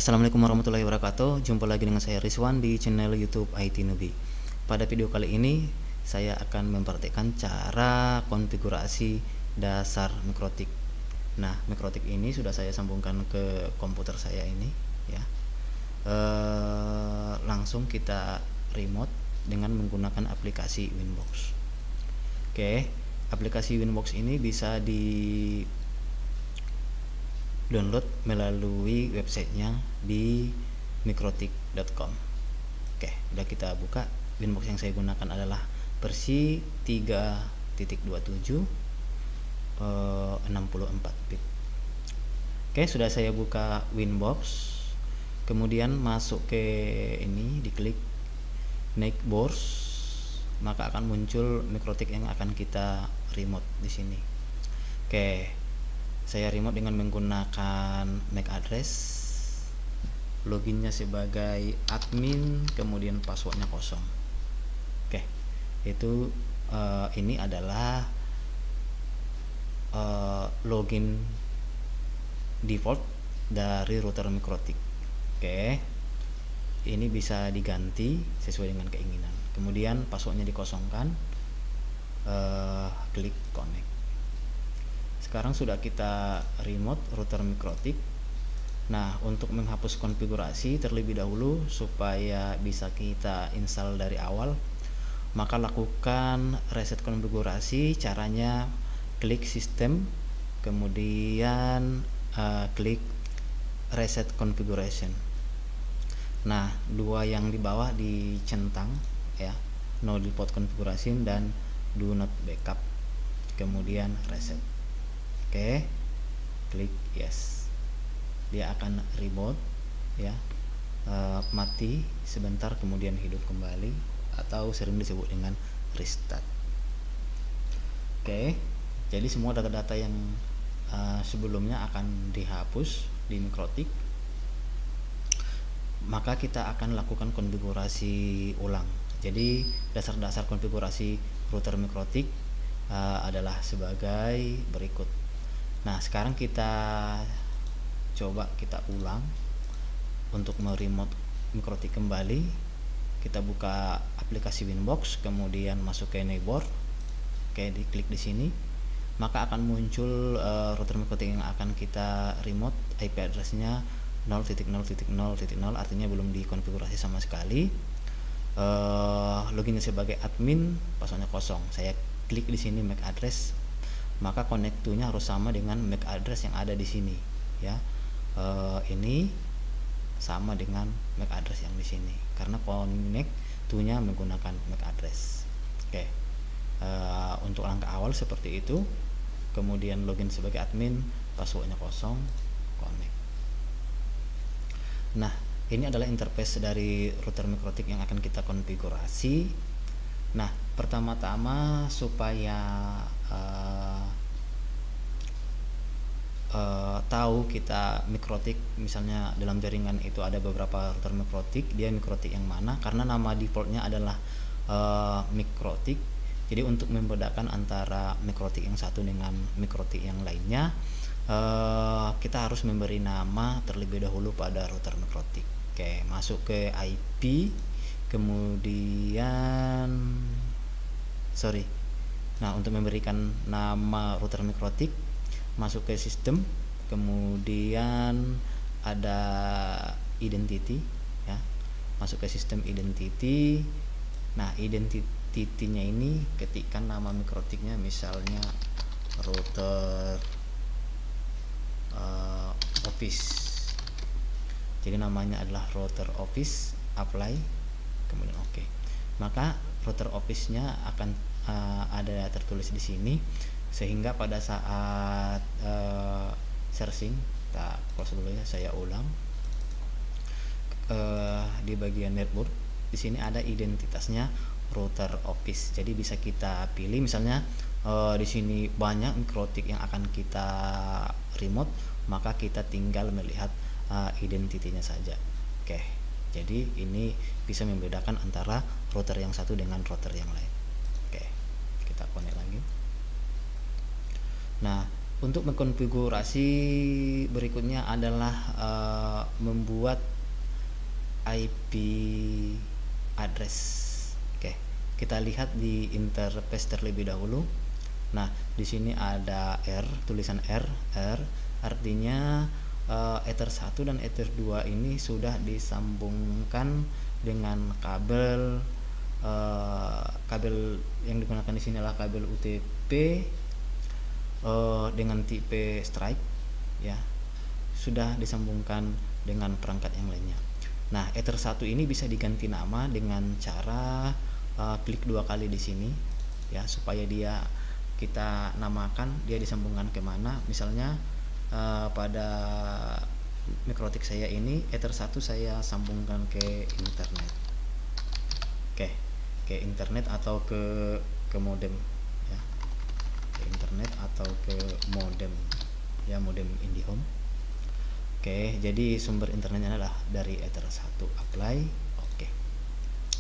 Assalamualaikum warahmatullahi wabarakatuh. Jumpa lagi dengan saya Rizwan di channel YouTube IT Newbie. Pada video kali ini saya akan mempraktikkan cara konfigurasi dasar mikrotik. Nah, mikrotik ini sudah saya sambungkan ke komputer saya ini ya. Langsung kita remote dengan menggunakan aplikasi Winbox. Oke, aplikasi Winbox ini bisa di download melalui websitenya di mikrotik.com. Oke, udah kita buka. Winbox yang saya gunakan adalah versi 3.27 64 bit. Oke, sudah saya buka Winbox. Kemudian masuk ke ini, diklik Next, maka akan muncul mikrotik yang akan kita remote di sini. Oke, saya remote dengan menggunakan MAC address, loginnya sebagai admin, kemudian passwordnya kosong. Oke, itu ini adalah login default dari router mikrotik. Oke, ini bisa diganti sesuai dengan keinginan. Kemudian passwordnya dikosongkan, klik connect. Sekarang sudah kita remote router mikrotik. Nah, untuk menghapus konfigurasi terlebih dahulu supaya bisa kita install dari awal, maka lakukan reset konfigurasi. Caranya klik sistem, kemudian klik reset configuration. Nah, dua yang di bawah dicentang ya, no default configuration dan do not backup, kemudian reset. Oke, klik yes. Dia akan reboot ya, mati sebentar kemudian hidup kembali, atau sering disebut dengan restart. Oke, jadi semua data-data yang sebelumnya akan dihapus di mikrotik. Maka kita akan lakukan konfigurasi ulang. Jadi dasar-dasar konfigurasi router mikrotik adalah sebagai berikut. Nah, sekarang kita coba kita ulang untuk meremote mikrotik kembali. Kita buka aplikasi Winbox, kemudian masuk ke Neighbor. Oke, diklik di sini, maka akan muncul router mikrotik yang akan kita remote. IP addressnya 0.0.0.0, artinya belum dikonfigurasi sama sekali. Loginnya sebagai admin, passwordnya kosong. Saya klik di sini MAC address, maka connect to-nya harus sama dengan MAC address yang ada di sini ya. Ini sama dengan MAC address yang di sini karena connect to-nya menggunakan MAC address. Oke, untuk langkah awal seperti itu. Kemudian login sebagai admin, passwordnya kosong, connect. Nah, ini adalah interface dari router mikrotik yang akan kita konfigurasi. Nah, pertama-tama supaya tahu kita mikrotik, misalnya dalam jaringan itu ada beberapa router mikrotik, dia mikrotik yang mana, karena nama defaultnya adalah mikrotik. Jadi untuk membedakan antara mikrotik yang satu dengan mikrotik yang lainnya, kita harus memberi nama terlebih dahulu pada router mikrotik. Oke, masuk ke IP, kemudian nah, untuk memberikan nama router mikrotik, masuk ke sistem, kemudian ada identity ya, masuk ke sistem identity. Nah, identity-nya ini ketikkan nama mikrotiknya, misalnya router office. Jadi namanya adalah router office, apply, kemudian oke. Maka router office-nya akan ada tertulis di sini, sehingga pada saat searching, kita close dulu ya, saya ulang. Di bagian network di sini ada identitasnya router office. Jadi bisa kita pilih, misalnya di sini banyak mikrotik yang akan kita remote, maka kita tinggal melihat identitinya saja. Oke, jadi ini bisa membedakan antara router yang satu dengan router yang lain. Oke, kita connect lagi. Nah, Untuk mengkonfigurasi berikutnya adalah membuat IP address. Oke, kita lihat di interface terlebih dahulu. Nah, di sini ada R, tulisan R artinya Ether 1 dan Ether 2 ini sudah disambungkan dengan kabel yang digunakan di sini adalah kabel UTP dengan tipe Stripe, ya, sudah disambungkan dengan perangkat yang lainnya. Nah, Ether 1 ini bisa diganti nama dengan cara klik 2 kali di sini, ya, supaya kita namakan dia disambungkan kemana. Misalnya pada mikrotik saya ini Ether 1 saya sambungkan ke internet, ke internet atau ke modem, ya, ke internet atau ke modem, ya, modem IndiHome. Jadi sumber internetnya adalah dari Ether 1. Apply.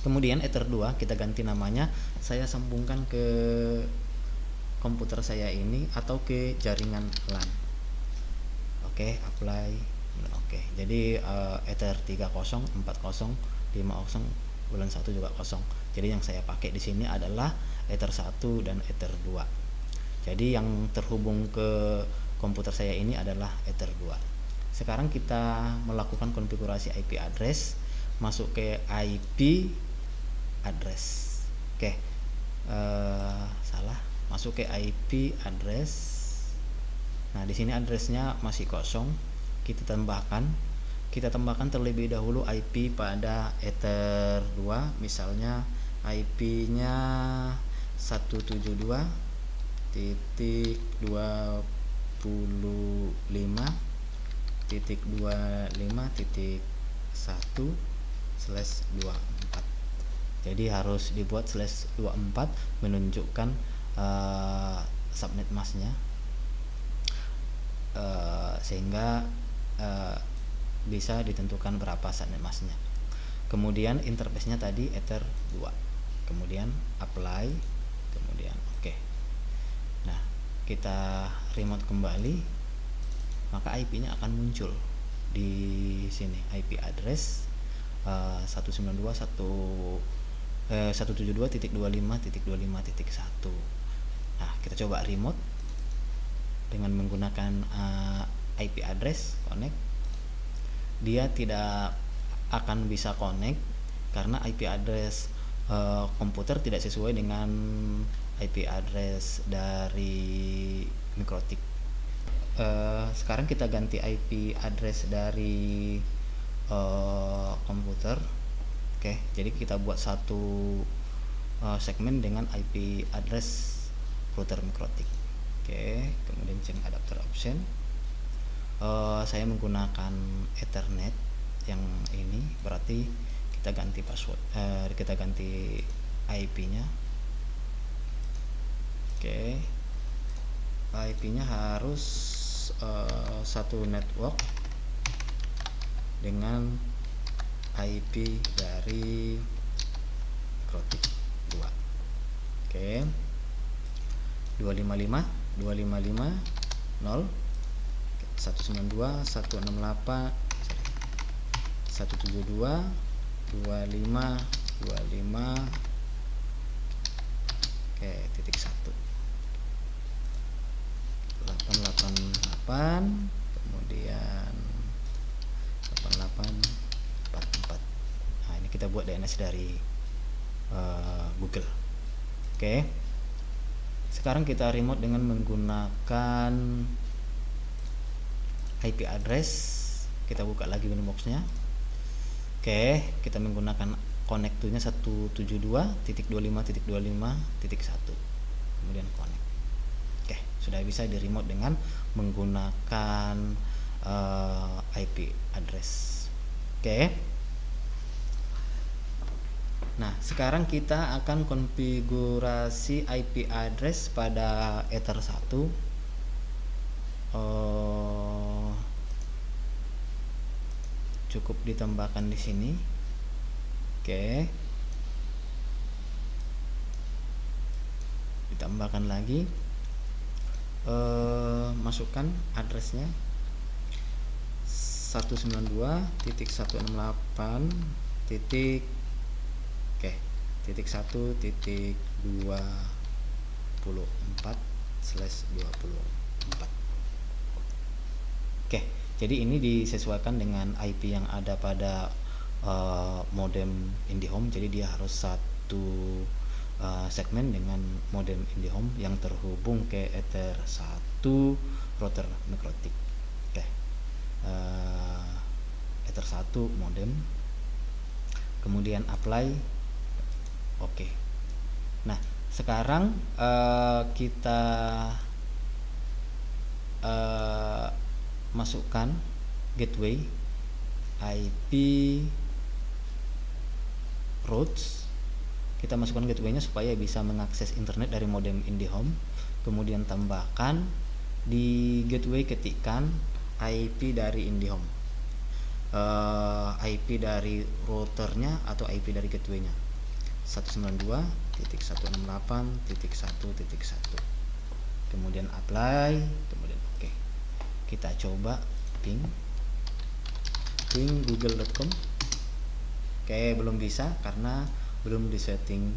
Kemudian Ether 2 kita ganti namanya, saya sambungkan ke komputer saya ini atau ke jaringan LAN. Apply. Jadi Ether 30, 40, 50, bulan 1 juga kosong. Jadi yang saya pakai di sini adalah Ether 1 dan Ether 2. Jadi yang terhubung ke komputer saya ini adalah Ether 2. Sekarang kita melakukan konfigurasi IP address, masuk ke IP address. Masuk ke IP address. Nah, di sini addressnya masih kosong. Kita tambahkan terlebih dahulu IP pada Ether 2. Misalnya IP-nya 172.25.1/24. Jadi harus dibuat /24 menunjukkan subnet masknya, sehingga bisa ditentukan berapa subnet masknya. Kemudian interface-nya tadi Ether 2. Kemudian apply, kemudian oke. Nah, kita remote kembali, maka IP-nya akan muncul di sini, IP address 172.25.25.1. Nah, kita coba remote dengan menggunakan IP address connect. Dia tidak akan bisa connect karena IP address komputer tidak sesuai dengan IP address dari mikrotik. Sekarang kita ganti IP address dari komputer. Jadi kita buat satu segmen dengan IP address router mikrotik. Kemudian change adapter option. Saya menggunakan Ethernet yang ini, berarti kita ganti password, kita ganti IP-nya. IP-nya harus satu network dengan IP dari mikrotik 2. 255.0 192.168.172.25.1 kemudian 8844. Nah, ini kita buat DNS dari Google. Sekarang kita remote dengan menggunakan IP address. Kita buka lagi window box-nya. Kita menggunakan connect-nya 172.25.25.1. Kemudian connect. Sudah bisa di remote dengan menggunakan IP address. Nah, sekarang kita akan konfigurasi IP address pada Ether 1. Cukup ditambahkan di sini. Ditambahkan lagi. masukkan addressnya 192.168 titik 1.24/24. Oke, jadi ini disesuaikan dengan IP yang ada pada modem IndiHome. Jadi dia harus satu segmen dengan modem IndiHome yang terhubung ke Ether 1 router Mikrotik. Oke, Ether 1 modem, kemudian apply. Oke, nah sekarang kita masukkan gateway IP routes. Kita masukkan gateway-nya supaya bisa mengakses internet dari modem IndiHome. Kemudian tambahkan di gateway, ketikkan IP dari IndiHome, IP dari routernya atau IP dari gateway-nya 192.168.1.1. kemudian apply, kemudian oke. Kita coba ping google.com. Oke, belum bisa karena belum disetting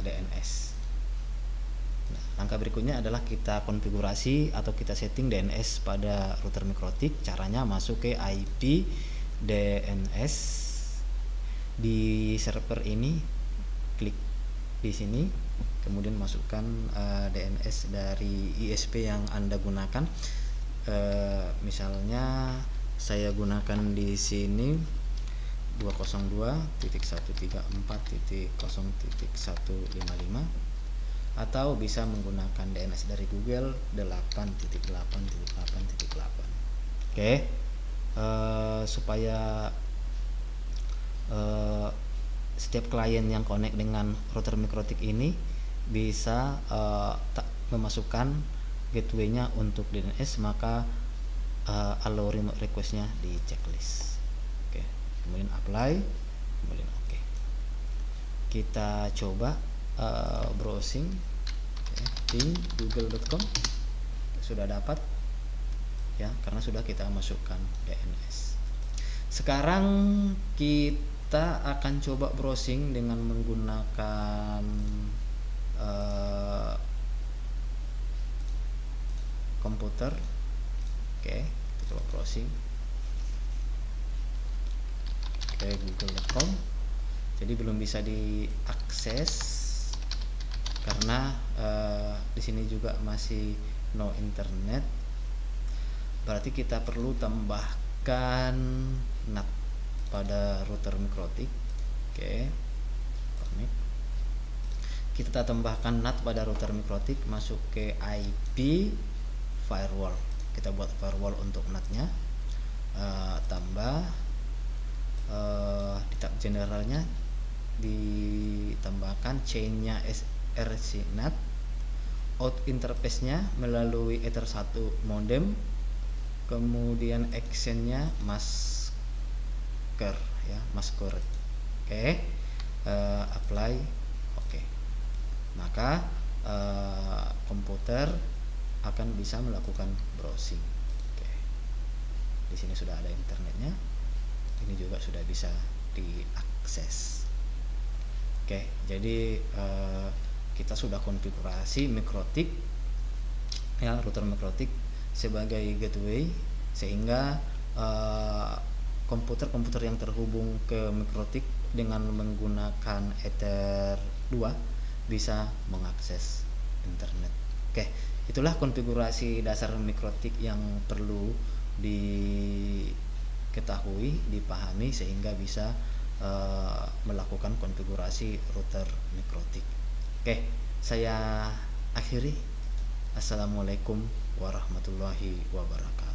DNS. Nah, langkah berikutnya adalah kita konfigurasi atau kita setting DNS pada router Mikrotik. Caranya masuk ke IP DNS di server ini, klik di sini, kemudian masukkan DNS dari ISP yang Anda gunakan. Misalnya saya gunakan di sini 202.134.0.155, atau bisa menggunakan DNS dari Google 8.8.8.8. Oke, supaya setiap klien yang connect dengan router Mikrotik ini bisa memasukkan gateway-nya untuk DNS, maka allow remote request-nya di checklist. Oke, kemudian apply, kemudian oke. Kita coba browsing di google.com. Sudah dapat ya, karena sudah kita masukkan DNS. Sekarang kita akan coba browsing dengan menggunakan komputer. Oke, kita coba browsing. Oke, google.com. Jadi belum bisa diakses karena di sini juga masih no internet. Berarti kita perlu tambahkan NAT pada router Mikrotik. Oke, connect. Kita tambahkan NAT pada router Mikrotik, masuk ke IP firewall. Kita buat firewall untuk NAT-nya, tambah di tab generalnya ditambahkan chain-nya src NAT, out interface-nya melalui Ether 1 modem, kemudian action-nya masker ya, masker. Oke, apply, oke. Maka komputer akan bisa melakukan browsing. Oke, di sini sudah ada internetnya, ini juga sudah bisa diakses. Oke, jadi kita sudah konfigurasi Mikrotik ya, router Mikrotik sebagai gateway, sehingga komputer-komputer yang terhubung ke Mikrotik dengan menggunakan Ether 2 bisa mengakses internet. Oke, itulah konfigurasi dasar Mikrotik yang perlu diketahui, dipahami, sehingga bisa melakukan konfigurasi router Mikrotik. Oke, saya akhiri. Assalamualaikum warahmatullahi wabarakatuh.